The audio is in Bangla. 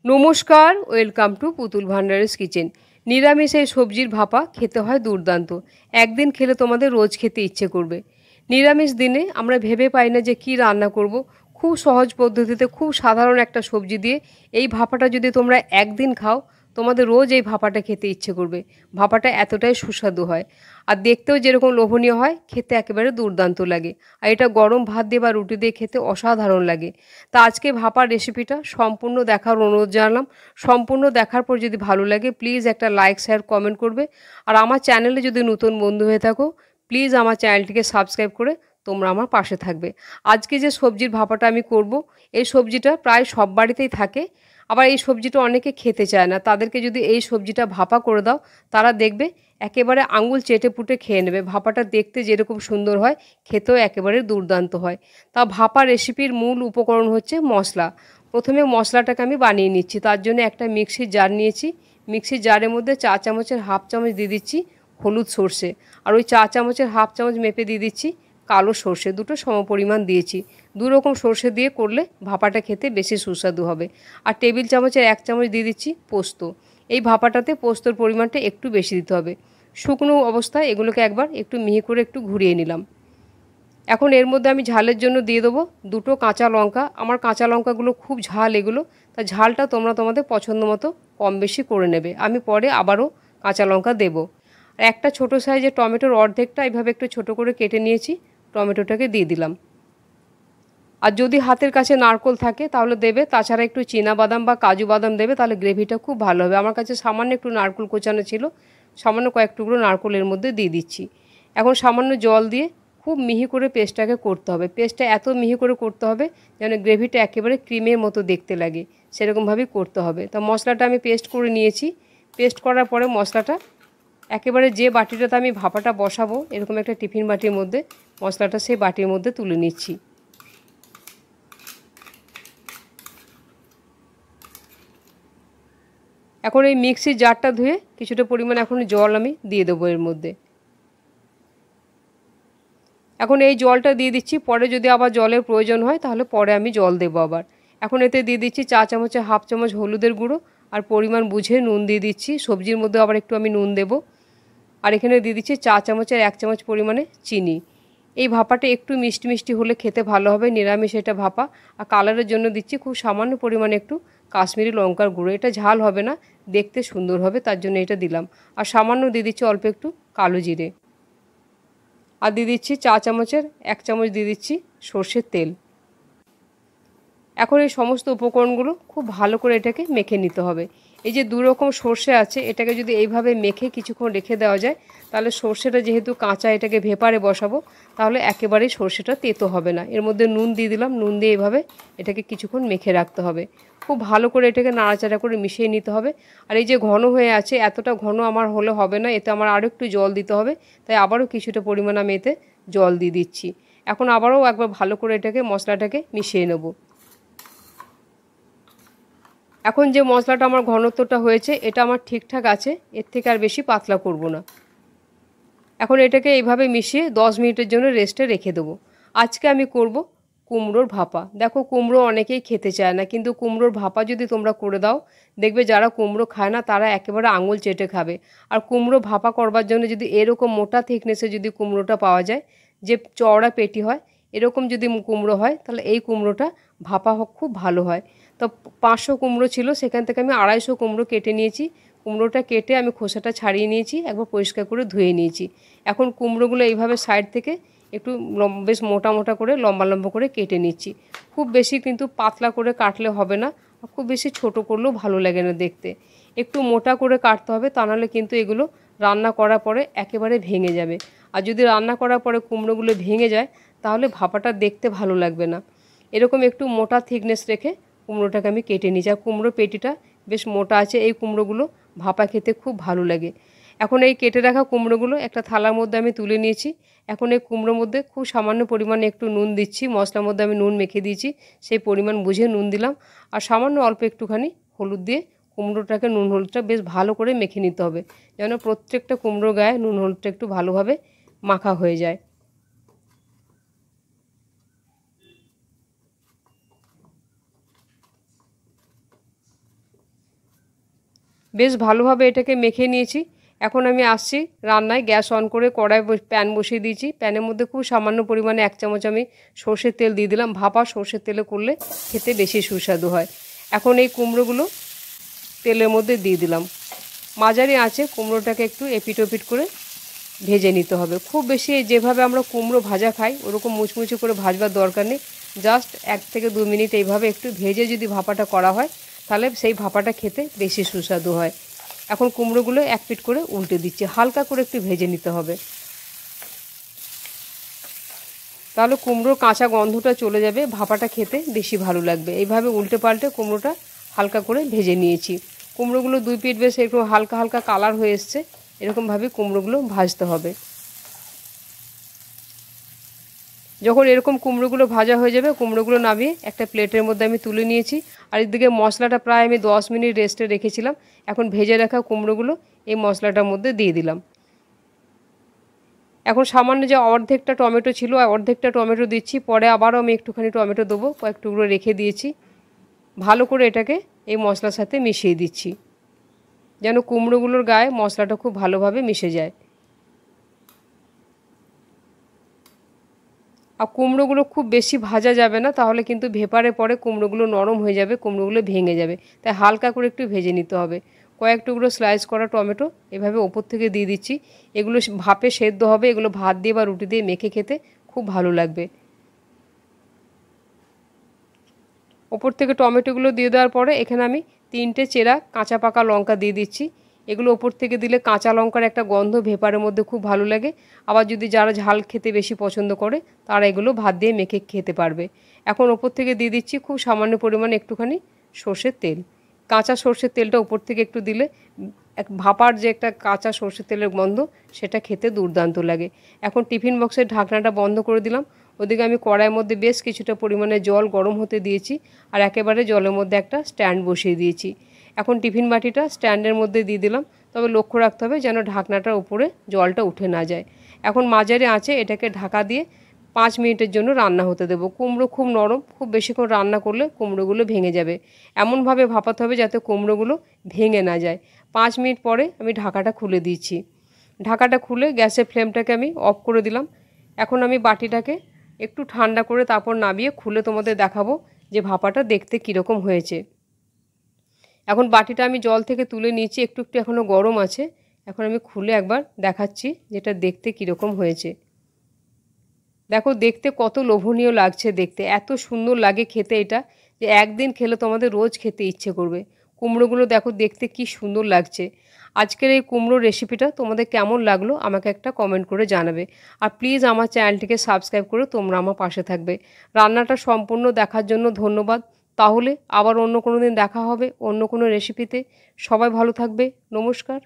নমস্কার, ওয়েলকাম টু পুতুল ভান্ডারের কিচেন। নিরামিষ এই সবজির ভাপা খেতে হয় দুর্দান্ত। একদিন খেলে তোমাদের রোজ খেতে ইচ্ছে করবে। নিরামিষ দিনে আমরা ভেবে পাই না যে কি রান্না করব। খুব সহজ পদ্ধতিতে খুব সাধারণ একটা সবজি দিয়ে এই ভাপাটা যদি তোমরা একদিন খাও, তোমাদের রোজ এই ভাপাটা খেতে ইচ্ছে করবে। ভাপাটা এতটাই সুস্বাদু হয় আর দেখতেও যেরকম লোভনীয় হয়, খেতে একেবারে দুর্দান্ত লাগে। আর এটা গরম ভাত দিয়ে বা রুটি দিয়ে খেতে অসাধারণ লাগে। তা আজকে ভাপার রেসিপিটা সম্পূর্ণ দেখার অনুরোধ জানালাম। সম্পূর্ণ দেখার পর যদি ভালো লাগে প্লিজ একটা লাইক শেয়ার কমেন্ট করবে। আর আমার চ্যানেলে যদি নতুন বন্ধু হয়ে থাকো প্লিজ আমার চ্যানেলটিকে সাবস্ক্রাইব করে তোমরা আমার পাশে থাকবে। আজকে যে সবজির ভাপাটা আমি করব, এই সবজিটা প্রায় সব বাড়িতেই থাকে। আবার এই সবজিটা অনেকে খেতে চায় না, তাদেরকে যদি এই সবজিটা ভাপা করে দাও তারা দেখবে একেবারে আঙুল চেটে পুটে খেয়ে নেবে। ভাপাটা দেখতে যেরকম সুন্দর হয়, খেতেও একেবারে দুর্দান্ত হয়। তা ভাপা রেসিপির মূল উপকরণ হচ্ছে মশলা। প্রথমে মশলাটাকে আমি বানিয়ে নিচ্ছি। তার জন্য একটা মিক্সির জার নিয়েছি। মিক্সির জারের মধ্যে চা চামচের হাফ চামচ দিয়ে দিচ্ছি হলুদ সর্ষে, আর ওই চা চামচের হাফ চামচ মেপে দিয়ে দিচ্ছি কালো সর্ষে। দুটো সমপরিমাণ দিয়েছি। দু রকম সর্ষে দিয়ে করলে ভাপাটা খেতে বেশি সুস্বাদু হবে। আর টেবিল চামচের এক চামচ দিয়ে দিচ্ছি পোস্ত। এই ভাপাটাতে পোস্তর পরিমাণটা একটু বেশি দিতে হবে। শুকনো অবস্থায় এগুলোকে একবার একটু মিহি করে একটু ঘুরিয়ে নিলাম। এখন এর মধ্যে আমি ঝালের জন্য দিয়ে দেবো দুটো কাঁচা লঙ্কা। আমার কাঁচা লঙ্কাগুলো খুব ঝাল এগুলো, তা ঝালটা তোমরা তোমাদের পছন্দ মতো কম বেশি করে নেবে। আমি পরে আবারও কাঁচা লঙ্কা দেবো। আর একটা ছোটো সাইজের টমেটোর অর্ধেকটা এইভাবে একটু ছোটো করে কেটে নিয়েছি, টমেটোটাকে দিয়ে দিলাম। আর যদি হাতের কাছে নারকেল থাকে তাহলে দেবে, তাছাড়া একটু বাদাম বা কাজু বাদাম দেবে, তাহলে গ্রেভিটা খুব ভালো হবে। আমার কাছে সামান্য একটু নারকেল কোচানো ছিল, সামান্য কয়েক টুকরো নারকেল এর মধ্যে দিয়ে দিচ্ছি। এখন সামান্য জল দিয়ে খুব মিহি করে পেস্টটাকে করতে হবে। পেস্টটা এত মিহি করে করতে হবে যেন গ্রেভিটা একেবারে ক্রিমের মতো দেখতে লাগে, সেরকমভাবেই করতে হবে। তা মশলাটা আমি পেস্ট করে নিয়েছি। পেস্ট করার পরে মশলাটা একেবারে যে বাটিটাতে আমি ভাপাটা বসাবো, এরকম একটা টিফিন বাটির মধ্যে মশলাটা সেই বাটির মধ্যে তুলে নিচ্ছি। এখন এই মিক্সির জারটা ধুয়ে কিছুটা পরিমাণ এখন জল আমি দিয়ে দেবো এর মধ্যে। এখন এই জলটা দিয়ে দিচ্ছি, পরে যদি আবার জলের প্রয়োজন হয় তাহলে পরে আমি জল দেবো আবার। এখন এতে দিয়ে দিচ্ছি চা চামচে হাফ চামচ হলুদের গুঁড়ো, আর পরিমাণ বুঝে নুন দিয়ে দিচ্ছি। সবজির মধ্যে আবার একটু আমি নুন দেবো। আর এখানে দিয়ে দিচ্ছি চা চামচের এক চামচ পরিমাণে চিনি। এই ভাপাটা একটু মিষ্টি মিষ্টি হলে খেতে ভালো হবে, নিরামিষ এটা ভাপা। আর কালারের জন্য দিচ্ছি খুব সামান্য পরিমাণে একটু কাশ্মীরি লঙ্কার গুঁড়ো। এটা ঝাল হবে না, দেখতে সুন্দর হবে, তার জন্য এটা দিলাম। আর সামান্য দিয়ে দিচ্ছি অল্প একটু কালো জিরে। আর দিয়ে দিচ্ছি চা চামচের এক চামচ দিয়ে দিচ্ছি সর্ষের তেল। এখন এই সমস্ত উপকরণগুলো খুব ভালো করে এটাকে মেখে নিতে হবে। এই যে দু রকম সর্ষে আছে, এটাকে যদি এইভাবে মেখে কিছুক্ষণ রেখে দেওয়া যায় তাহলে সর্ষেটা যেহেতু কাঁচা, এটাকে ভেপারে বসাবো, তাহলে একেবারেই সর্ষেটা তেতো হবে না। এর মধ্যে নুন দিয়ে দিলাম, নুন দিয়ে এইভাবে এটাকে কিছুক্ষণ মেখে রাখতে হবে। খুব ভালো করে এটাকে নাড়াচাড়া করে মিশিয়ে নিতে হবে। আর এই যে ঘন হয়ে আছে, এতটা ঘন আমার হলে হবে না, এতে আমার আরও একটু জল দিতে হবে। তাই আবারও কিছুটা পরিমাণ আমি এতে জল দিয়ে দিচ্ছি। এখন আবারও একবার ভালো করে এটাকে মশলাটাকে মিশিয়ে নেব। এখন যে মশলাটা আমার ঘনত্বটা হয়েছে এটা আমার ঠিকঠাক আছে, এর থেকে আর বেশি পাতলা করব না। এখন এটাকে এইভাবে মিশিয়ে 10 মিনিটের জন্য রেস্টে রেখে দেবো। আজকে আমি করব কুমড়োর ভাপা। দেখো কুমড়ো অনেকেই খেতে চায় না, কিন্তু কুমড়োর ভাপা যদি তোমরা করে দাও দেখবে যারা কুমড়ো খায় না তারা একেবারে আঙুল চেটে খাবে। আর কুমড়ো ভাপা করবার জন্য যদি এরকম মোটা থিকনেসে যদি কুমড়োটা পাওয়া যায়, যে চওড়া পেটি হয়, এরকম যদি কুমড়ো হয় তাহলে এই কুমড়োটা ভাপা খুব ভালো হয়। তো 500 কুমড়ো ছিল, সেখান থেকে আমি 250 কুমড়ো কেটে নিয়েছি। কুমড়োটা কেটে আমি খোসাটা ছাড়িয়ে নিয়েছি, একবার পরিষ্কার করে ধুয়ে নিয়েছি। এখন কুমড়োগুলো এইভাবে সাইড থেকে একটু বেশ মোটা মোটা করে লম্বা লম্বা করে কেটে নিচ্ছি। খুব বেশি কিন্তু পাতলা করে কাটলে হবে না, আর খুব বেশি ছোট করলেও ভালো লাগে না দেখতে। একটু মোটা করে কাটতে হবে, তা নাহলে কিন্তু এগুলো রান্না করার পরে একেবারে ভেঙে যাবে। আর যদি রান্না করার পরে কুমড়োগুলো ভেঙে যায় তাহলে ভাপাটা দেখতে ভালো লাগবে না। এরকম একটু মোটা থিকনেস রেখে কুমড়োটাকে আমি কেটে নিয়েছি। আর কুমড়ো পেটিটা বেশ মোটা আছে, এই কুমড়োগুলো ভাপা খেতে খুব ভালো লাগে। এখন এই কেটে রাখা কুমড়োগুলো একটা থালার মধ্যে আমি তুলে নিয়েছি। এখন এই কুমড়োর মধ্যে খুব সামান্য পরিমাণে একটু নুন দিচ্ছি। মশলার মধ্যে আমি নুন মেখে দিয়েছি, সেই পরিমাণ বুঝে নুন দিলাম। আর সামান্য অল্প একটুখানি হলুদ দিয়ে কুমড়োটাকে নুন হলুদটা বেশ ভালো করে মেখে নিতে হবে, যেন প্রত্যেকটা কুমড়ো গায়ে নুন হলুদটা একটু ভালোভাবে মাখা হয়ে যায়। বেশ ভালোভাবে এটাকে মেখে নিয়েছি। এখন আমি আসছি রান্নায়। গ্যাস অন করে কড়াই প্যান বসিয়ে দিয়েছি। প্যানের মধ্যে খুব সামান্য পরিমাণে 1 চামচ আমি সর্ষের তেল দিয়ে দিলাম। ভাপা সর্ষের তেলে করলে খেতে বেশি সুস্বাদু হয়। এখন এই কুমড়োগুলো তেলের মধ্যে দিয়ে দিলাম। মাঝারি আঁচে কুমড়োটাকে একটু এপিট ওপিট করে ভেজে নিতে হবে। খুব বেশি যেভাবে আমরা কুমড়ো ভাজা খাই ওরকম মুচমুচে করে ভাজবার দরকার নেই। জাস্ট 1 থেকে 2 মিনিট এইভাবে একটু ভেজে যদি ভাপাটা করা হয় তাহলে সেই ভাপাটা খেতে বেশি সুস্বাদু হয়। এখন কুমড়োগুলো এক পিঠ করে উল্টে দিচ্ছি। হালকা করে একটু ভেজে নিতে হবে, তাহলে কুমড়োর কাঁচা গন্ধটা চলে যাবে, ভাপাটা খেতে বেশি ভালো লাগবে। এইভাবে উল্টে পাল্টে কুমড়োটা হালকা করে ভেজে নিয়েছি। কুমড়োগুলো 2 পিঠ বেশ একটু হালকা হালকা কালার হয়ে এসছে, এরকমভাবে কুমড়োগুলো ভাজতে হবে। যখন এরকম কুমড়োগুলো ভাজা হয়ে যাবে কুমড়োগুলো নামিয়ে একটা প্লেটের মধ্যে আমি তুলে নিয়েছি। আর এদিকে মশলাটা প্রায় আমি 10 মিনিট রেস্টে রেখেছিলাম। এখন ভেজে রাখা কুমড়োগুলো এই মশলাটার মধ্যে দিয়ে দিলাম। এখন সামান্য যে অর্ধেকটা টমেটো ছিল অর্ধেকটা টমেটো দিচ্ছি, পরে আবারও আমি একটুখানি টমেটো দেবো, কয়েক টুকরো রেখে দিয়েছি। ভালো করে এটাকে এই মশলার সাথে মিশিয়ে দিচ্ছি যেন কুমড়োগুলোর গায়ে মশলাটা খুব ভালোভাবে মিশে যায়। আর কুমড়োগুলো খুব বেশি ভাজা যাবে না, তাহলে কিন্তু ভেপারে পরে কুমড়োগুলো নরম হয়ে যাবে, কুমড়োগুলো ভেঙে যাবে। তাই হালকা করে একটু ভেজে নিতে হবে। কয়েক টুকরো স্লাইস করা টমেটো এভাবে ওপর থেকে দিয়ে দিচ্ছি। এগুলো ভাপে সেদ্ধ হবে, এগুলো ভাত দিয়ে বা রুটি দিয়ে মেখে খেতে খুব ভালো লাগবে। ওপর থেকে টমেটোগুলো দিয়ে দেওয়ার পরে এখানে আমি 3টে চেরা কাঁচা পাকা লঙ্কা দিয়ে দিচ্ছি। এগুলো ওপর থেকে দিলে কাঁচা লঙ্কার একটা গন্ধ ভেপারের মধ্যে খুব ভালো লাগে। আবার যদি যারা ঝাল খেতে বেশি পছন্দ করে তারা এগুলো ভাত দিয়ে মেখে খেতে পারবে। এখন ওপর থেকে দিয়ে দিচ্ছি খুব সামান্য পরিমাণে একটুখানি সর্ষের তেল। কাঁচা সর্ষের তেলটা ওপর থেকে একটু দিলে এক ভাপার যে একটা কাঁচা সর্ষের তেলের গন্ধ সেটা খেতে দুর্দান্ত লাগে। এখন টিফিন বক্সের ঢাকনাটা বন্ধ করে দিলাম। ওদিকে আমি কড়াইয়ের মধ্যে বেশ কিছুটা পরিমাণে জল গরম হতে দিয়েছি আর একেবারে জলের মধ্যে একটা স্ট্যান্ড বসিয়ে দিয়েছি। এখন টিফিন বাটিটা স্ট্যান্ডের মধ্যে দিয়ে দিলাম, তবে লক্ষ্য রাখতে হবে যেন ঢাকনাটার উপরে জলটা উঠে না যায়। এখন মাঝারি আঁচে এটাকে ঢাকা দিয়ে 5 মিনিটের জন্য রান্না হতে দেবো। কুমড়ো খুব নরম, খুব বেশিক্ষণ রান্না করলে কুমড়োগুলো ভেঙে যাবে। এমনভাবে ভাপাতে হবে যাতে কুমড়োগুলো ভেঙে না যায়। 5 মিনিট পরে আমি ঢাকাটা খুলে দিচ্ছি। ঢাকাটা খুলে গ্যাসের ফ্লেমটাকে আমি অফ করে দিলাম। এখন আমি বাটিটাকে একটু ঠান্ডা করে তারপর নামিয়ে খুলে তোমাদের দেখাবো যে ভাপাটা দেখতে কীরকম হয়েছে। এখন বাটিটা আমি জল থেকে তুলে নিয়েছি, একটু একটু এখনও গরম আছে। এখন আমি খুলে একবার দেখাচ্ছি যেটা দেখতে কীরকম হয়েছে। দেখো দেখতে কত লোভনীয় লাগছে, দেখতে এত সুন্দর লাগে খেতে এটা যে একদিন খেলে তোমাদের রোজ খেতে ইচ্ছে করবে। কুমড়োগুলো দেখো দেখতে কি সুন্দর লাগছে। আজকের এই কুমড়োর রেসিপিটা তোমাদের কেমন লাগলো আমাকে একটা কমেন্ট করে জানাবে। আর প্লিজ আমার চ্যানেলটিকে সাবস্ক্রাইব করে তোমরা আমার পাশে থাকবে। রান্নাটা সম্পূর্ণ দেখার জন্য ধন্যবাদ। তাহলে আবার অন্য কোনো দিন দেখা হবে অন্য কোনো রেসিপিতে। সবাই ভালো থাকবে। নমস্কার।